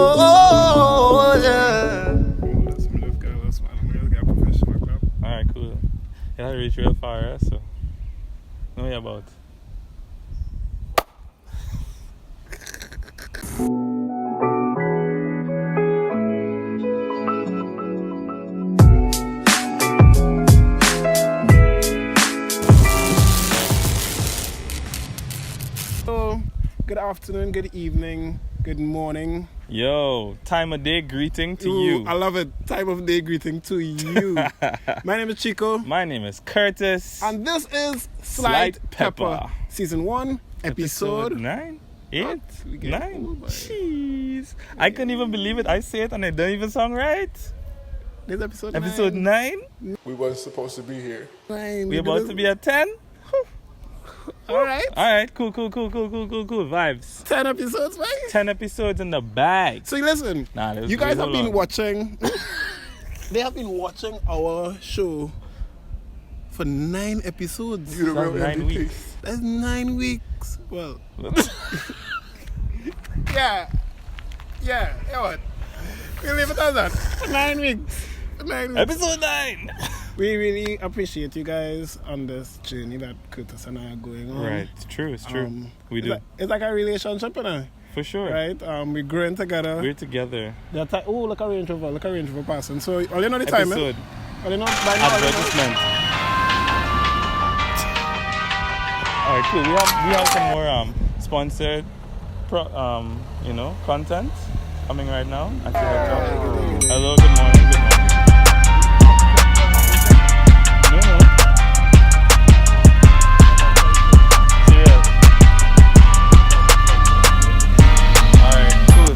Oh, yeah. Alright, cool. You have to reach real far, eh? So. Know you about. So, good afternoon, good evening, good morning. Yo, time of day greeting to Ooh, you. I love it. Time of day greeting to you. My name is Chiko. My name is Curtis. And this is Slight Pepper. Pepper. Season 1, episode 9? 8? What? We get 9? old, boy. Jeez. I couldn't even believe it. I say it and it don't even sound right. This episode Episode 9? We wasn't supposed to be here. 9. We about to be at 10? Alright. Alright, cool. Vibes. 10 episodes, man. 10 episodes in the bag. So listen, Nah, you guys have been long. watching. They have been watching our show for 9 episodes. You the real 9 MVP. weeks. That's 9 weeks. Well, yeah, what? We leave it as that. 9 weeks. 9 weeks. Episode 9! We really appreciate you guys on this journey that Curtis and I are going on. Right, it's true. We do. It's like a relationship, you know? For sure. Right? We're growing together. We're together. Oh, look at Range Rover passing. So, all you know the time, Episode. All you know, by now, all you know. Advertisement. Alright, cool. We have some more sponsored content coming right now. Hello, good morning. No. Serious. Alright, cool.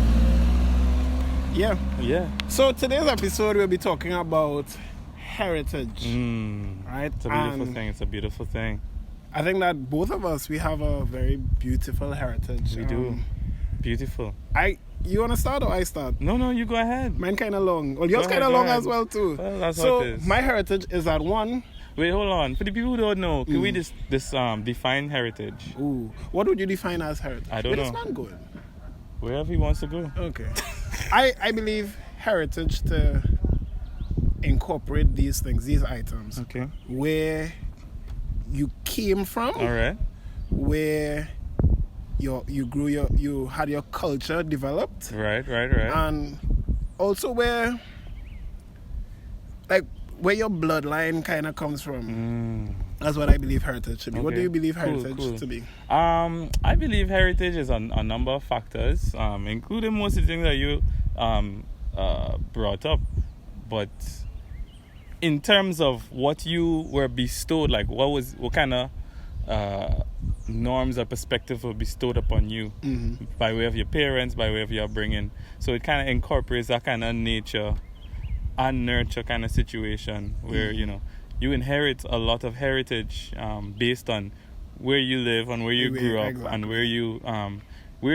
Yeah. So today's episode we'll be talking about heritage, right? It's a beautiful thing. It's a beautiful thing. I think that both of us, we have a very beautiful heritage. We do. Beautiful. You want to start or I start? No, you go ahead. Mine kind of long. Well, yours Go ahead, kind of go long ahead. as well too. Well, that's so what it is. my heritage is that one. Wait, hold on. For the people who don't know, can we just define heritage? Ooh, what would you define as heritage? I don't Where know. this man going? Wherever he wants to go. Okay. I believe heritage to incorporate these things, these items, Okay. where you came from, All right. where you grew you had your culture developed, Right. and also where your bloodline kind of comes from. That's what I believe heritage should be. What do Okay. you believe Cool, heritage cool. to be? I believe heritage is a number of factors, including most of the things that you brought up. But in terms of what you were bestowed, like what kind of norms or perspective were bestowed upon you by way of your parents, by way of your upbringing. So it kind of incorporates that kind of nature and nurture kind of situation where you inherit a lot of heritage based on where you live and where you grew up and where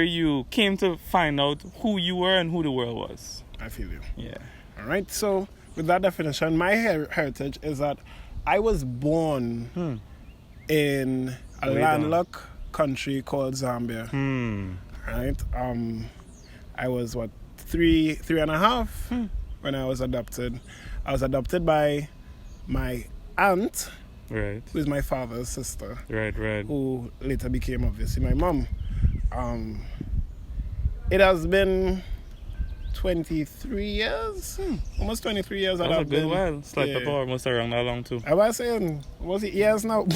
you came to find out who you were and who the world was. I feel you. Yeah. All right. So with that definition, my heritage is that I was born in a landlocked country called Zambia. Right. I was three and a half when I was adopted. I was adopted by my aunt, Right. who is my father's sister, Right. who later became obviously my mom. It has been 23 years, almost 23 years that That was a I've good been. while. Slight Pepper almost around that long too. I was saying, was it years now?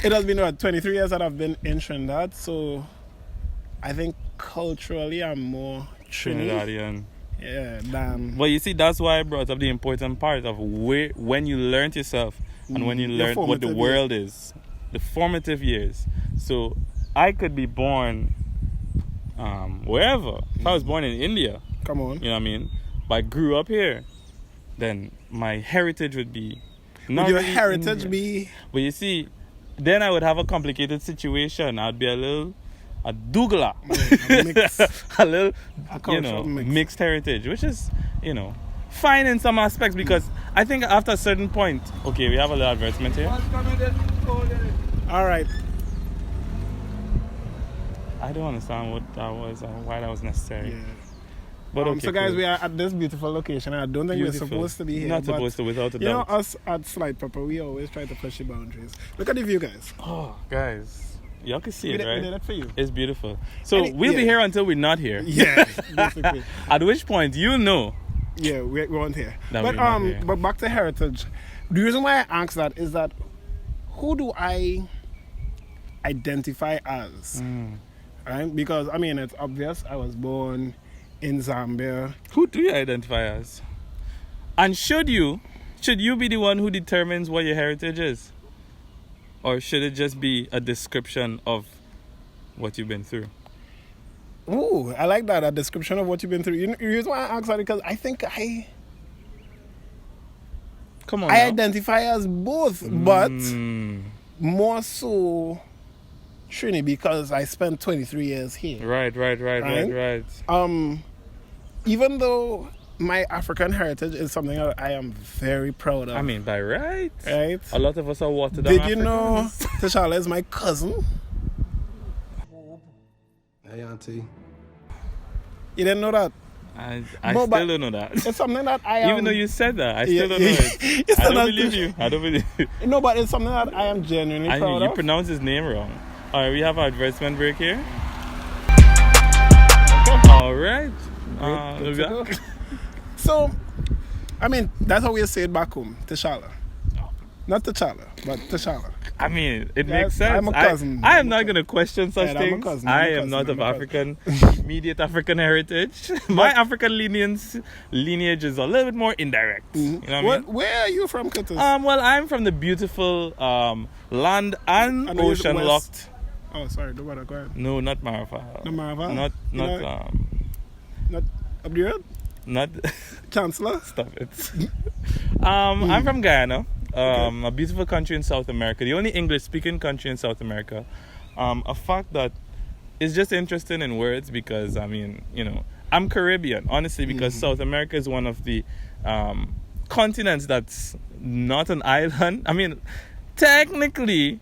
It has been 23 years that I've been in Trinidad, so I think culturally I'm more Trinidadian. Yeah, than. Well, you see, that's why I brought up the important part of when you learned yourself and when you Your learned what the formative world is, the formative years. So I could be born wherever. If I was born in India, Come on. you know what I mean? But I grew up here, then my heritage would be. Would your really heritage Indian. be? But you see, then I would have a complicated situation. I'd be a dougla. Mix. A little, cultural mix. mixed heritage, which is, fine in some aspects because I think after a certain point, okay, we have a little advertisement here. All right. I don't understand what that was and why that was necessary. Yeah. But okay, So guys, cool. we are at this beautiful location. I don't think Beautiful. we're supposed to be here. Not but, supposed to, without a you know, doubt. us at Slight Pepper, we always try to push the boundaries. Look at the view, guys. Oh, guys, y'all can see We it, did, right? we did it for you. It's beautiful. So And we'll be yeah. here until we're not here. Yeah, basically. At which point you know. Yeah, we weren't here. That But we're not here. but back to heritage. The reason why I ask that is that who do I identify as? Right? Because I mean it's obvious. I was born in Zambia. Who do you identify as? And should you be the one who determines what your heritage is? Or should it just be a description of what you've been through? Ooh, I like that. A description of what you've been through. You know, the reason why I ask that because I think Come on I now. identify as both, but more so Trini because I spent 23 years here. Right. Even though my African heritage is something that I am very proud of. I mean, by right. Right? A lot of us are watered down Did you know Africans. T'Challa is my cousin? Hey, Auntie. You didn't know that? I No, but still don't know that. It's something that I am... Even though you said that, I Yeah, still don't know it. you I still don't not- believe you. I don't believe you. No, but it's something that I am genuinely I proud you of. pronounce his name wrong. All right, we have our advertisement break here. Okay. All right. Good to go. So, I mean, that's how we say it back home, T'Challa. Not T'Challa, but T'Challa. I mean, it Yeah, makes sense. I'm a cousin. I am not going to question such Yeah, I'm a things. cousin, I I'm a am not cousin, of I'm a African, immediate African heritage. My African lineage is a little bit more indirect. You know what I mean? Where are you from, Curtis? Well, I'm from the beautiful land and know it's ocean west. locked. Oh, sorry, don't bother, go ahead. No, not Marfa. Not Marfa? Not You know- Not up the road? not. Chancellor? Stop it. I'm from Guyana, a beautiful country in South America, the only English-speaking country in South America. A fact that is just interesting in words because, I mean, you know, I'm Caribbean, honestly, because South America is one of the continents that's not an island. I mean, technically,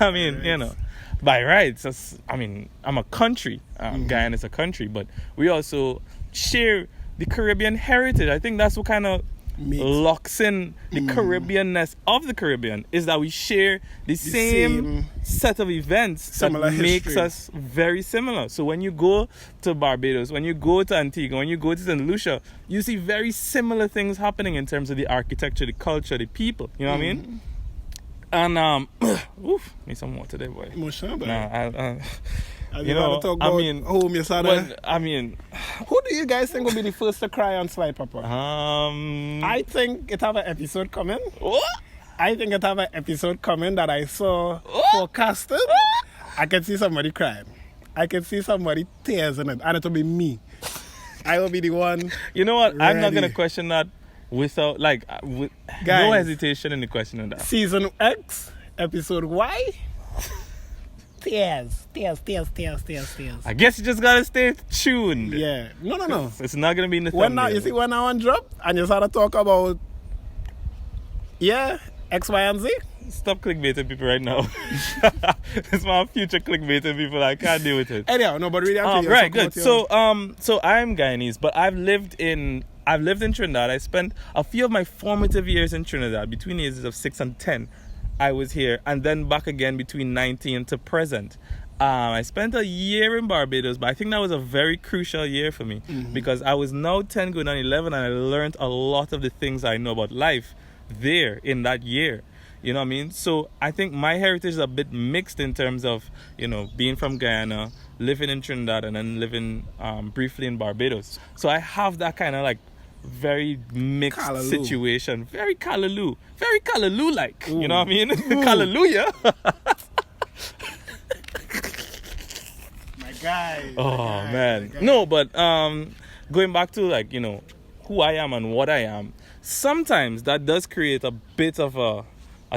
I mean, you know, by rights, I mean, I'm a country. Guyana is a country, but we also share the Caribbean heritage. I think that's what kind of locks in the Caribbeanness of the Caribbean is that we share the same set of events that Similar makes history. us very similar. So when you go to Barbados, when you go to Antigua, when you go to St. Lucia, you see very similar things happening in terms of the architecture, the culture, the people. You know what I mean? And need some water there, boy. Emotional, but You know, talk I about mean, home, you but, I mean, who do you guys think will be the first to cry on Slight Pepper? I I think it have an episode coming. what? I think it have an episode coming that I saw forecasted. I can see somebody crying. I can see somebody tears in it, and it will be me. I will be the one. You know what? I'm not Ready. gonna question that without with no Guys. hesitation in the question of that. Season X, episode Y. Tears. I guess you just gotta stay tuned. Yeah. No. It's not gonna be in the When now thumbnail. you see when I want drop and you start to talk about X, Y, and Z. Stop clickbaiting people right now. It's my future clickbaiting people. I can't deal with it. Anyhow, no, but really, Right, good. So I'm Guyanese, but I've lived in Trinidad. I spent a few of my formative years in Trinidad between the ages of 6 and 10. I was here, and then back again between 19 to present. I spent a year in Barbados, but I think that was a very crucial year for me because I was now 10 going on 11, and I learned a lot of the things I know about life there in that year. You know what I mean? So I think my heritage is a bit mixed in terms of, you know, being from Guyana, living in Trinidad, and then living briefly in Barbados. So I have that kind of like very mixed Callaloo. situation. Very Callaloo-like. You know what I mean? Hallelujah. My guy. Oh, man. No, but going back to like, you know, who I am and what I am, sometimes that does create a bit of a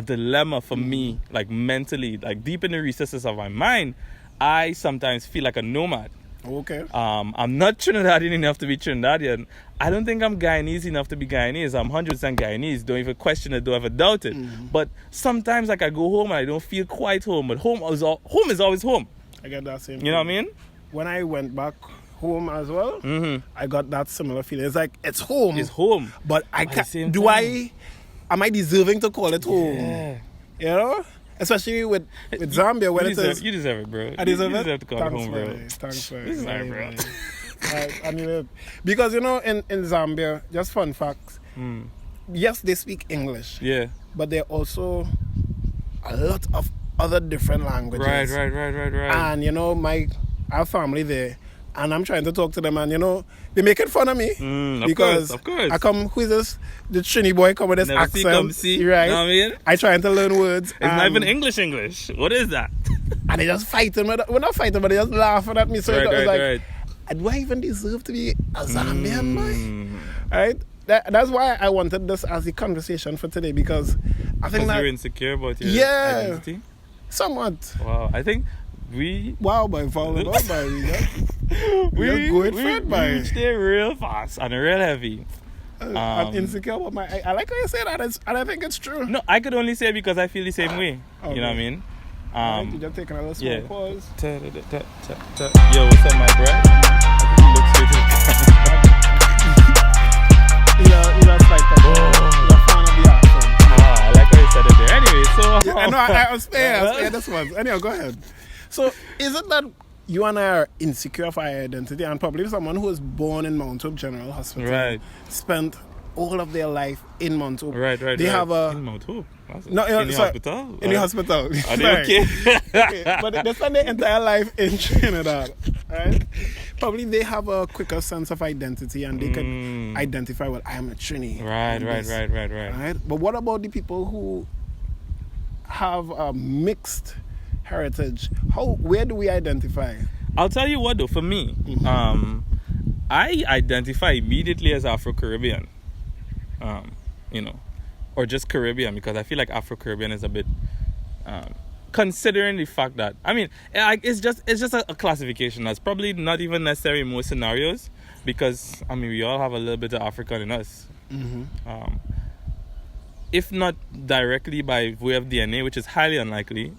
dilemma for me, like mentally, like deep in the recesses of my mind. I sometimes feel like a nomad. Okay. I'm not Trinidadian enough to be Trinidadian. I don't think I'm Guyanese enough to be Guyanese. I'm 100% Guyanese. Don't even question it. Don't ever doubt it. But sometimes, like, I go home and I don't feel quite home. But home is always home. I get that same You know what I feeling. mean? When I went back home as well, I got that similar feeling. It's like, it's home. It's home. But I At the can't. same Do time. am I deserving to call it home? Yeah. You know? Especially with Zambia, when you it deserve, is. you deserve it, bro. I deserve you it? deserve to call it home, bro. Thanks for it. This is Very, bro. very. I need it. Because, you know, in Zambia, just fun facts. Yes, they speak English. Yeah. But there are also a lot of other different languages. Right. And, you know, our family there, and I'm trying to talk to them, and, you know, they're making fun of me. Because of course. I come, who is this? The Trini boy come with this Never see, accent. come see. Right? Know what I mean? I trying to learn words. It's not even English. What is that? And they just fighting. We're not fighting, but they just laughing at me. So it was like, right. do I even deserve to be a Zambian boy? Right? That's why I wanted this as the conversation for today, because I think Because that you're insecure about your identity? somewhat. Wow. I think Wow, boy, followed up by we just going for it, boy. reached it real fast and real heavy. I'm insecure about I like how you say that, and I think it's true. No, I could only say it because I feel the same way. Okay. You know what I mean? Right, you just taking a little small pause. Yo, what's up, my bro? I think you look straight to He's a slightpepper. He's a fan of the accent. I like how you said it there. Anyway, so... I know, I'll spare this one. Anyway, go ahead. So, is it that you and I are insecure of our identity, and probably someone who was born in Mount Hope General Hospital, Right. spent all of their life in Mount Hope? Right. They have a... In Mount Hope? No, in the sorry, hospital? In the hospital. Are they Sorry. okay? Okay, but they spend their entire life in Trinidad, right? Probably they have a quicker sense of identity, and they can identify, well, I am a Trini. Right. Right? But what about the people who have a mixed heritage? Where do we identify? I'll tell you what, though, for me, I identify immediately as Afro-Caribbean, you know, or just Caribbean, because I feel like Afro-Caribbean is a bit, considering the fact that, I mean, it's just a classification that's probably not even necessary in most scenarios, because, I mean, we all have a little bit of African in us. If not directly by way of DNA, which is highly unlikely,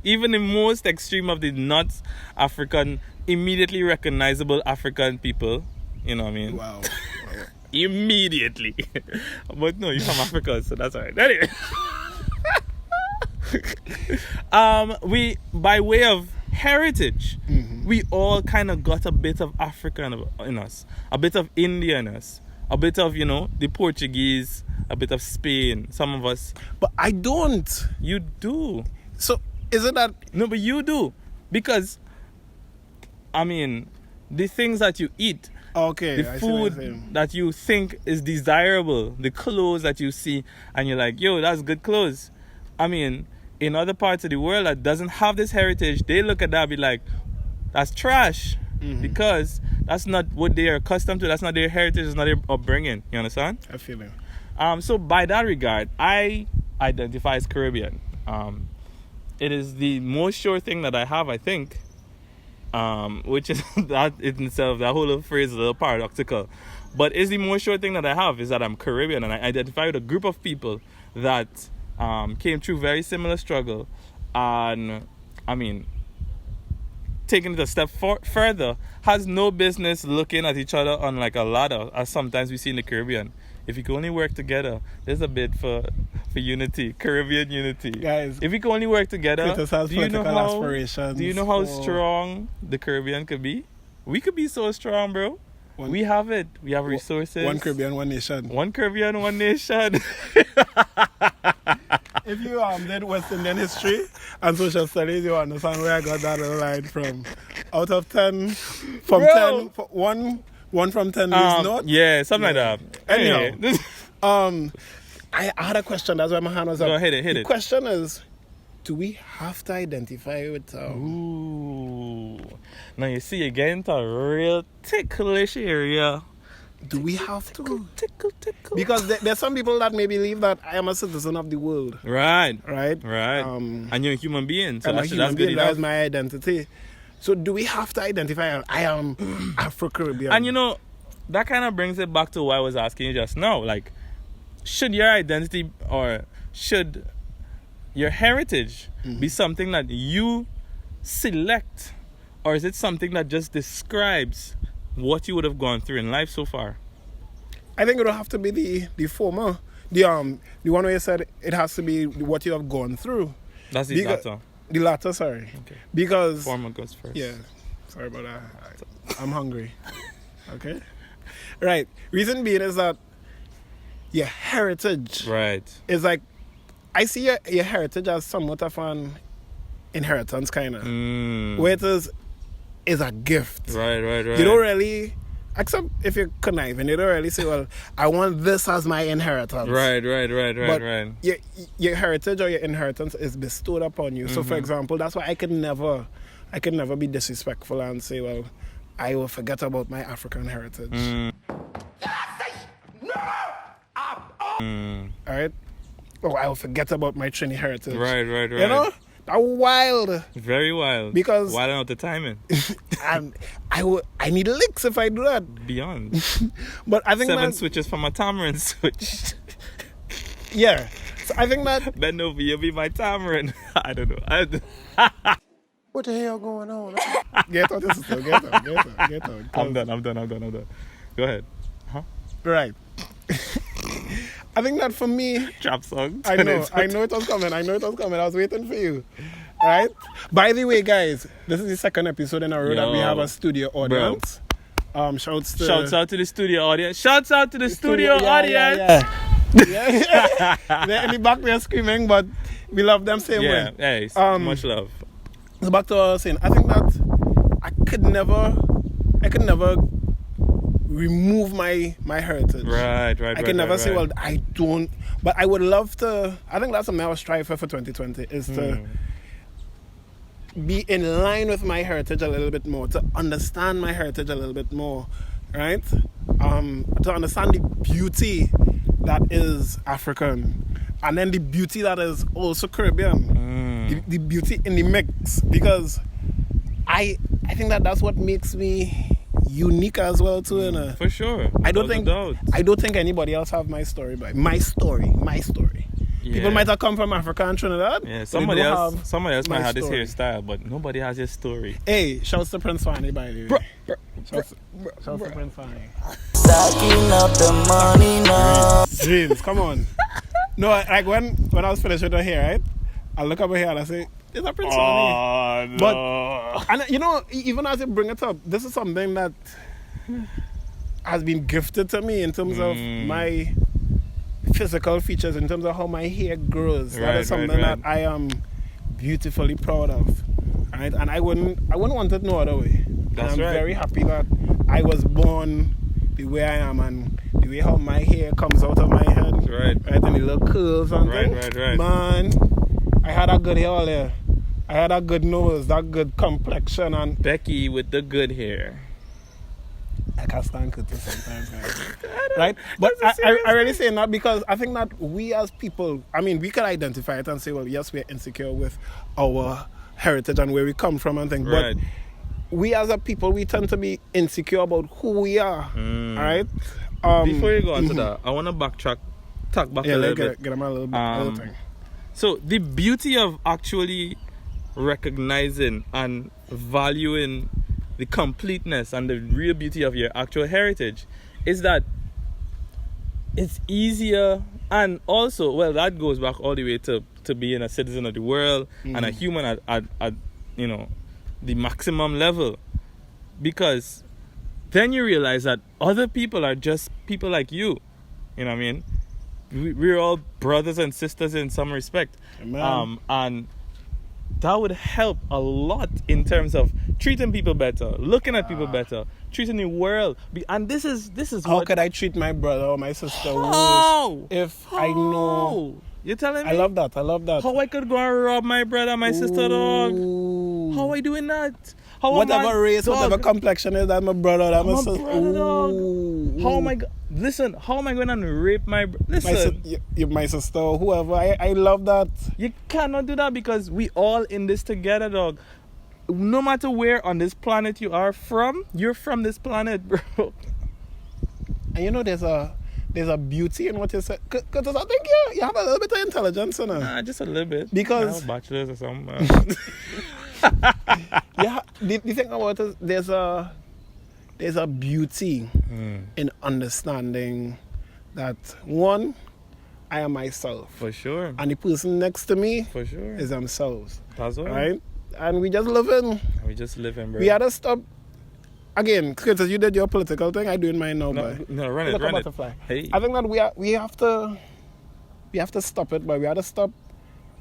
even the most extreme of the not African, immediately recognizable African people, you know what I mean? Wow. Immediately. But no, you're from Africa, so that's alright. Anyway. We, by way of heritage, we all kind of got a bit of African in us, a bit of India in us, a bit of, you know, the Portuguese, a bit of Spain, some of us. But I don't. You do. So, is it that... No, but you do. Because, I mean, the things that you eat, Okay, the I see what you're food saying. that you think is desirable, the clothes that you see, and you're like, yo, that's good clothes. I mean, in other parts of the world that doesn't have this heritage, they look at that and be like, that's trash. Because that's not what they are accustomed to. That's not their heritage. It's not their upbringing. You understand? I feel it. So by that regard, I identify as Caribbean. It is the most sure thing that I have, I think. Which is that in itself, that whole little phrase is a little paradoxical. But it's the most sure thing that I have is that I'm Caribbean, and I identify with a group of people that came through very similar struggle, and I mean, taking it a step further, has no business looking at each other on like a ladder, as sometimes we see in the Caribbean. If we can only work together, there's a bit for unity, Caribbean unity. Guys, if we can only work together, Curtis has political aspirations. do you know how strong the Caribbean could be? We could be so strong, bro. We have it. We have resources. One Caribbean, one nation. One Caribbean, one nation. If you did West Indian history and social studies, you understand where I got that line from. Out of 10, from Bro. 10, one from 10 is not. Yeah, something like that. Anyhow, I had a question. That's why my hand was up. Go hit it. The question is, do we have to identify with... Ooh. Now you see, you get into a real ticklish area. Do we have to? Tickle. Because there's some people that may believe that I am a citizen of the world. Right. Right? And you're a human being. So I'm a that's human good being. enough. That's my identity. So do we have to identify I am Afro-Caribbean? And you know, that kind of brings it back to what I was asking you just now. Like, should your identity or should your heritage be something that you select, or is it something that just describes what you would have gone through in life so far? I think it'll have to be the former. The one where you said it has to be what you have gone through. That's the latter. The latter, sorry. Okay. Because Former goes first. yeah, sorry about that. I'm hungry. Okay. Right. Reason being is that your heritage Right. is like, I see your heritage as somewhat of an inheritance kind of, where it is a gift. Right. You don't really, except if you're conniving, you don't really say, well, I want this as my inheritance. Right. But your heritage or your inheritance is bestowed upon you. So, for example, that's why I could never be disrespectful and say, well, I will forget about my African heritage. All right? Oh, I will forget about my Trini heritage. Right. You know? That's wild. Very wild. Because wild out the timing. and I need licks if I do that. Beyond. But I think 7 that, switches from a tamarind switch. yeah. So I think that Bend over, you'll be my tamarind. I don't know. What the hell going on? get on this is get on. I'm done. Go ahead. Right. I think that for me, Trap song. I know it was coming. I was waiting for you. Right? By the way, guys, this is the second episode in a row that we have a studio audience. Shouts out to the studio audience. Shouts out to the studio audience. Yeah. They're in the back, they're screaming, but we love them same way. Hey, much love. So back to what I was saying. I think that I could never remove my heritage. Right. I can never say, well, I don't. But I would love to. I think that's something I was striving for 2020 is to be in line with my heritage a little bit more, to understand my heritage a little bit more, right? To understand the beauty that is African, and then the beauty that is also Caribbean, the beauty in the mix, because I think that's what makes me unique as well too. For sure. I don't think anybody else have my story, but my story. Yeah. People might have come from Africa and Trinidad. Yeah, somebody else might have this story. hairstyle, but nobody has your story. Hey, shouts to Prince Fanny, by the way. Shouts to Prince Fanny. Stacking up the money now. Dreams, come on. No, like when I was finished with her hair, right? I look over here and I say, "It's a Prince Fanny." No. But and you know, even as you bring it up, this is something that has been gifted to me in terms of my physical features, in terms of how my hair grows. That is something that I am beautifully proud of. Right? And I wouldn't want it no other way. I'm very happy that I was born the way I am and the way how my hair comes out of my head. Right. And the little curls and things. Right. Man, I had a good hair all there. I had a good nose, that good complexion, and Becky with the good hair. I can't stand Curtis sometimes, right? But I really say that because I think that we as people, I mean, we can identify it and say, well, yes, we're insecure with our heritage and where we come from and things. Right. But we as a people, we tend to be insecure about who we are, right? Before you go on to that, I want to talk back a little bit. Get them a little thing. So the beauty of actually recognizing and valuing the completeness and the real beauty of your actual heritage is that it's easier, and also, well, that goes back all the way to being a citizen of the world and a human at you know, the maximum level, because then you realize that other people are just people like you. You know what I mean? We're all brothers and sisters in some respect. And that would help a lot in terms of treating people better, looking at people better, treating the world. And this is how what... could I treat my brother or my sister How? if I know? You're telling me? I love that. How I could go and rob my brother, my sister, dog? How I doing that? Whatever race, whatever complexion is, that's my brother, that's my sister. How am I... Listen, how am I going to rape my... Listen. My sister, whoever. I love that. You cannot do that because we all in this together, dog. No matter where on this planet you are from, you're from this planet, bro. And you know, there's a beauty in what you said. Because I think you have a little bit of intelligence, you know. Nah, just a little bit. Because... bachelor's or something. Yeah, the thing about it is there's a beauty in understanding that one, I am myself. For sure. And the person next to me For sure. is themselves. That's all. Right? And we just living. We just living, bro. We had to stop. Again, Curtis, you did your political thing. I doing mine now, boy. No, run it, Look a run it. butterfly. Hey. I think that we have to stop it, but we have to stop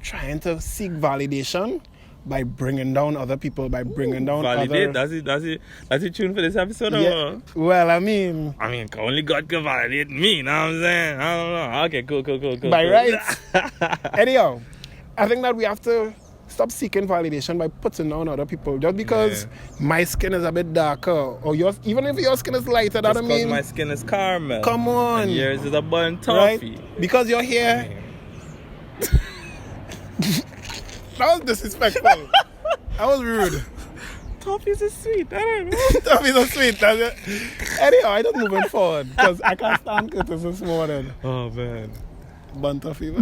trying to seek validation by bringing down other people, by bringing down Validate. other... That's the tune for this episode. Yeah. Well, I mean, Only God can validate me. Know what I'm saying? I don't know. Okay, cool. by rights. Anyhow, I think that we have to stop seeking validation by putting down other people. Just because my skin is a bit darker, or yours, even if your skin is lighter, that Just I mean, my skin is caramel. come on, And yours is a burnt right? toffee. Because you're here. That was disrespectful. That was rude. Toffees is sweet. I don't know. Toffees are sweet. That's it. Anyhow, I just moving forward because I can't stand Curtis this morning. Oh man. Bun toffee.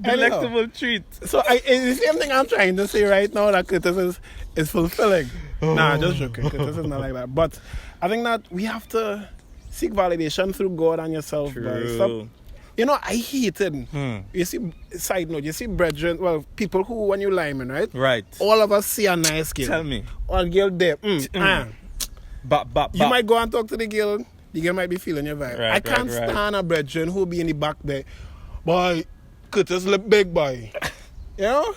Delectable treat. So it's the same thing I'm trying to say right now that Curtis is fulfilling. Nah, just joking. Curtis is not like that. But I think that we have to seek validation through God and yourself. Guys. Stop. You know, I hate it. You see, side note, you see brethren, well, people who, when you lineman, right? Right. All of us see a nice girl. Tell me. Or girl there. Bop. You might go and talk to the girl might be feeling your vibe. Right, I can't right. stand a brethren who be in the back there. Boy, Curtis look big, boy. You know?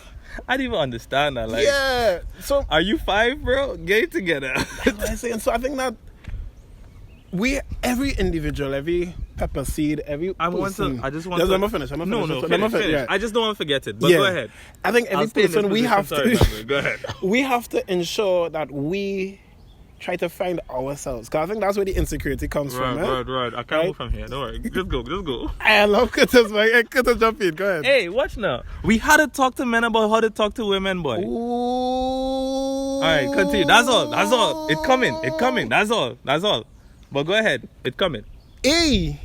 I didn't even understand that. Like, Yeah. So, are you 5, bro? Get it together. that's what I'm saying. So I think that every individual, every pepper seed, every person. I just want to. Let me finish. Finish. Yeah. I just don't want to forget it. But Yeah. go ahead. I think every I'll stay in person this we have position. to. Sorry, go ahead. We have to ensure that we try to find ourselves. Because I think that's where the insecurity comes from. Right. I can't move from here. Don't worry. Just go. I love Curtis, man. Hey, Curtis, jump in. Go ahead. Hey, watch now. We had to talk to men about how to talk to women, boy. Ooh. All right, continue. That's all. It coming. That's all. But go ahead. It coming. Hey.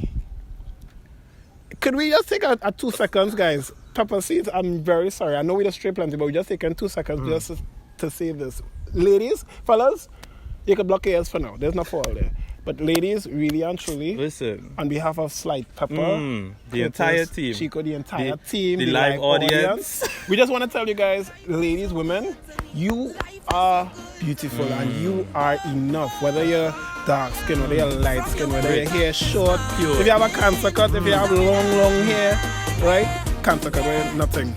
Could we just take a 2 seconds, guys? Pepper seeds, I'm very sorry. I know we just straight plenty, but we just taking 2 seconds just to say this. Ladies, fellas, you can block your ears for now. There's no fall there. But ladies, really and truly, Listen. on behalf of Slight Pepper, The Curtis, entire team. Chico, the entire The- team, the live audience. we just want to tell you guys, ladies, women, you are beautiful and you are enough. Whether you're dark skin, whether you're light skin, whether your hair short, Pure. if you have a cancer cut, if you have long hair, right? Cancer cut, right? Nothing,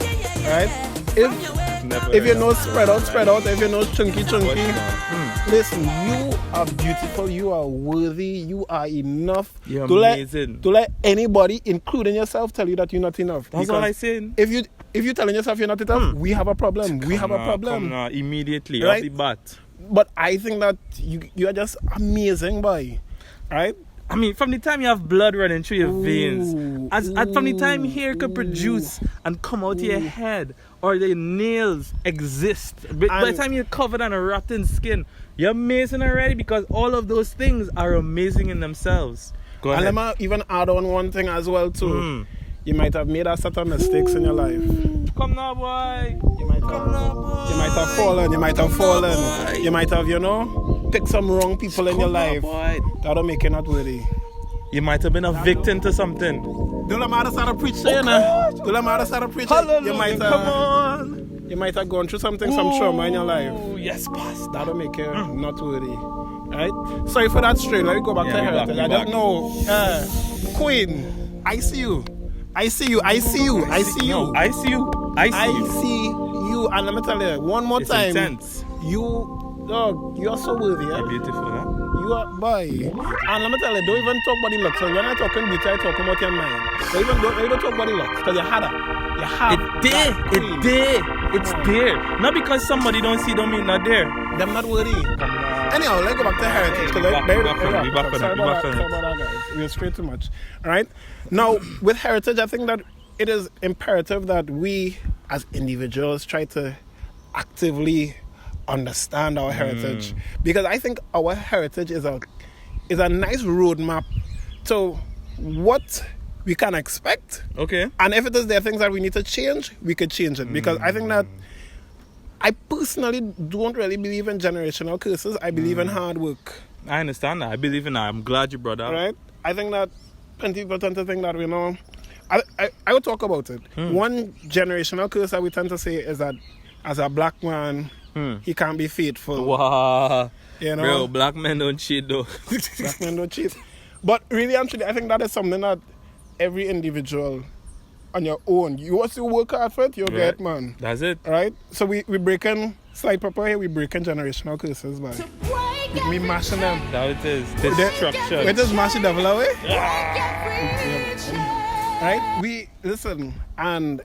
right? If your nose spread out, if your nose chunky, listen, you are beautiful, you are worthy, you are enough. You're to amazing. To let anybody, including yourself, tell you that you're not enough. That's Because all I saying. If you're telling yourself you're not enough, we have a problem. Come now, immediately, Right? off the bat. But I think that you are just amazing, boy. Right? I mean, from the time you have blood running through your veins, from the time hair could produce and come out of your head, or the nails exist, by the time you're covered on a rotten skin, you're amazing already because all of those things are amazing in themselves. Go ahead. And let me even add on one thing as well too. You might have made a set of mistakes in your life. Come now, boy. You might have fallen. You might have, picked some wrong people in your life. That'll make you not worthy. You might have been a victim to something. Don't let me start to preach, Don't let me start to preach. Hallelujah, come on. You might have gone through some trauma in your life. Yes, Pastor. That'll make you not worthy. Right? Sorry for that strain. Let me go back to Heritage. I don't know. Queen, I see you. I see you. And let me tell you, one more It's time. intense. You are so worthy. You're beautiful, huh? You are, boy. And let me tell you, don't even talk about the looks. So when I talking beauty, I talk about your mind. Don't talk about the looks, because you had her. You have. It's there. Not because somebody don't see, don't mean not there. Them not worthy. Anyhow, let's go back to Heritage. Sorry about that, guys. We're straight too much. All right. Now, with Heritage, I think that it is imperative that we, as individuals, try to actively understand our heritage, because I think our heritage is a nice roadmap to what we can expect. Okay. And if it is there are things that we need to change, we could change it. Because I think that I personally don't really believe in generational curses. I believe in hard work. I understand that. I believe in that. I'm glad you brought that up. Right? I think that plenty of people tend to think that, you know, I would talk about it. One generational curse that we tend to say is that as a black man, he can't be faithful. Wow. You know? Bro, black men don't cheat though. Black men don't cheat. But really and truly, I think that is something that every individual on your own, you want to work hard for it, you'll get, man. That's it. Right? So we breaking slightpepper here, we breaking generational curses, man. We mashing them. That it is. Destruction. We just mash the devil away. Right? Listen, and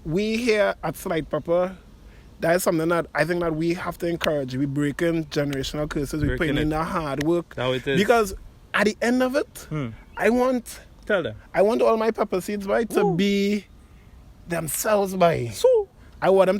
we here at Slightpepper, that is something that I think that we have to encourage. We breaking generational curses. We putting in the hard work. That it is. Because at the end of it, I want all my pepper seeds, right, to be themselves, by. So I want them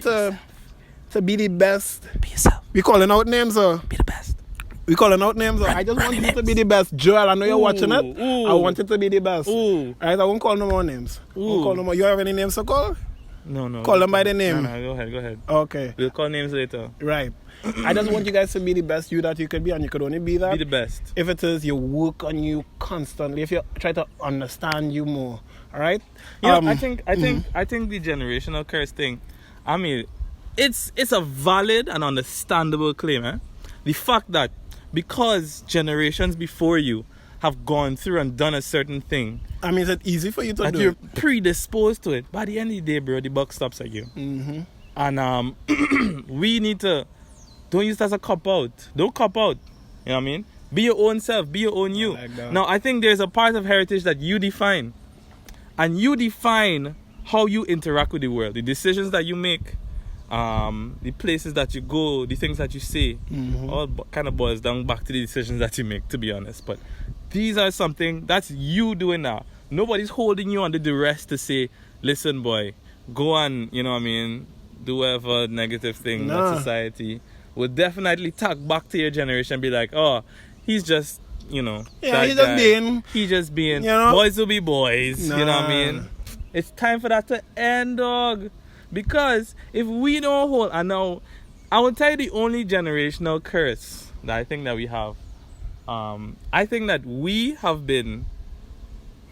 to be the best. be yourself. We calling out names, Be the best. We calling out names. I just want you to be the best. Joel, I know you're watching it. I want it to be the best. Ooh. Right, I won't call no more names. Won't call no more. You have any names to call? No. Call them by the name. No, go ahead. Okay. We'll call names later. Right. I just want you guys to be the best you that you could be, and you could only be that. Be the best. If it is you work on you constantly, if you try to understand you more. All right? You know, I think the generational curse thing, I mean, it's a valid and understandable claim, eh? The fact that because generations before you have gone through and done a certain thing, I mean, it's easy for you to that do you're it. predisposed to it. By the end of the day, bro, the buck stops at you. And we need to, don't use it as a cop out. Don't cop out. You know what I mean? Be your own self. Be your own you. Like that. Now, I think there's a part of heritage that you define. And you define how you interact with the world. The decisions that you make. The places that you go, the things that you say, all kind of boils down back to the decisions that you make, to be honest. But these are something that's you doing now. Nobody's holding you under duress to say, listen, boy, go on, you know what I mean, do whatever negative thing that society will definitely talk back to your generation and be like, oh, he's just, you know, he's just being, you know? Boys will be boys, you know what I mean? It's time for that to end, dog. Because if we don't hold, and now I will tell you the only generational curse that I think that we have. I think that we have been,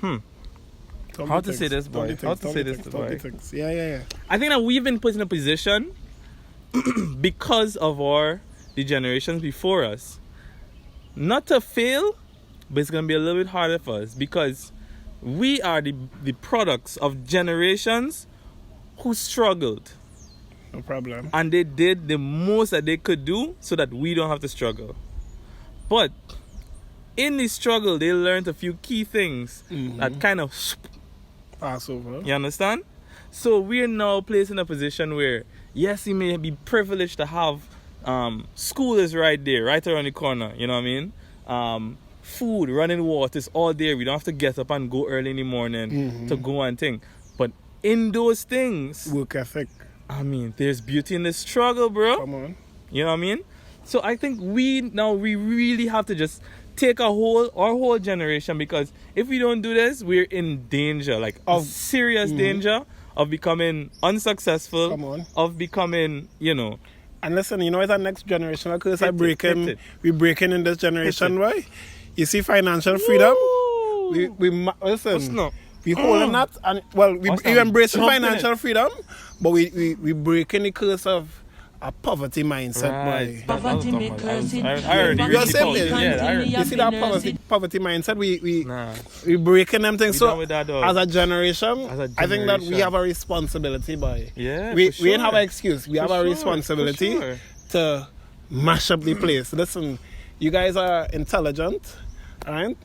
how to say this, boy? How to say this, boy? Yeah. I think that we've been put in a position because of the generations before us, not to fail, but it's gonna be a little bit harder for us because we are the products of generations who struggled. No problem. And they did the most that they could do so that we don't have to struggle. But in the struggle, they learned a few key things that kind of pass over. You understand? So we're now placed in a position where, yes, you may be privileged to have school is right there, right around the corner. You know what I mean? Food, running water is all there. We don't have to get up and go early in the morning to go and think. But in those things, work ethic. I mean, there's beauty in the struggle, bro. Come on. You know what I mean? So I think we really have to just take our whole generation, because if we don't do this, we're in danger, like of serious danger of becoming unsuccessful. Come on. Of becoming, you know. And listen, you know, it's our next generational curse. We're breaking in this generation, right? You see, financial freedom. Listen. We holding that, and well, we embracing financial freedom, but we breaking the curse of a poverty mindset, boy. Poverty makers in I heard you. You see that poverty mindset? We breaking them things. So as a generation, I think that we have a responsibility, boy. Yeah, we ain't have an excuse. We have a responsibility to mash up the place. Listen, you guys are intelligent, alright?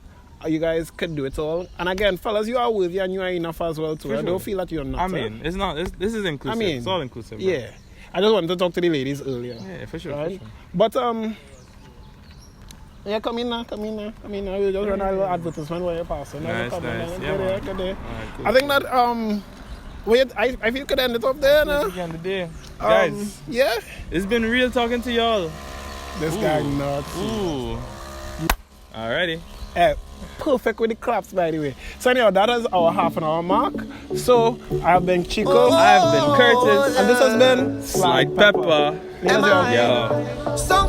You guys could do it all. And again, fellas, you are worthy and you are enough as well too. I don't feel that you're not. I mean, it's not. This is inclusive. I mean, it's all inclusive. Bro. Yeah. I just wanted to talk to the ladies earlier. Yeah, for sure. Right? But yeah, come in now. We'll just run a little advertisement while you're passing. Nice. Yeah, good day. Cool. I think that I feel could end it up there now. End the day. Guys. Yeah. It's been real talking to y'all. This guy nuts. Alrighty. Hey. perfect with the claps, by the way. So anyhow, that is our half an hour mark. So I have been Chico. I have been Curtis. And this has been Slight Pepper. Yes, Yo. So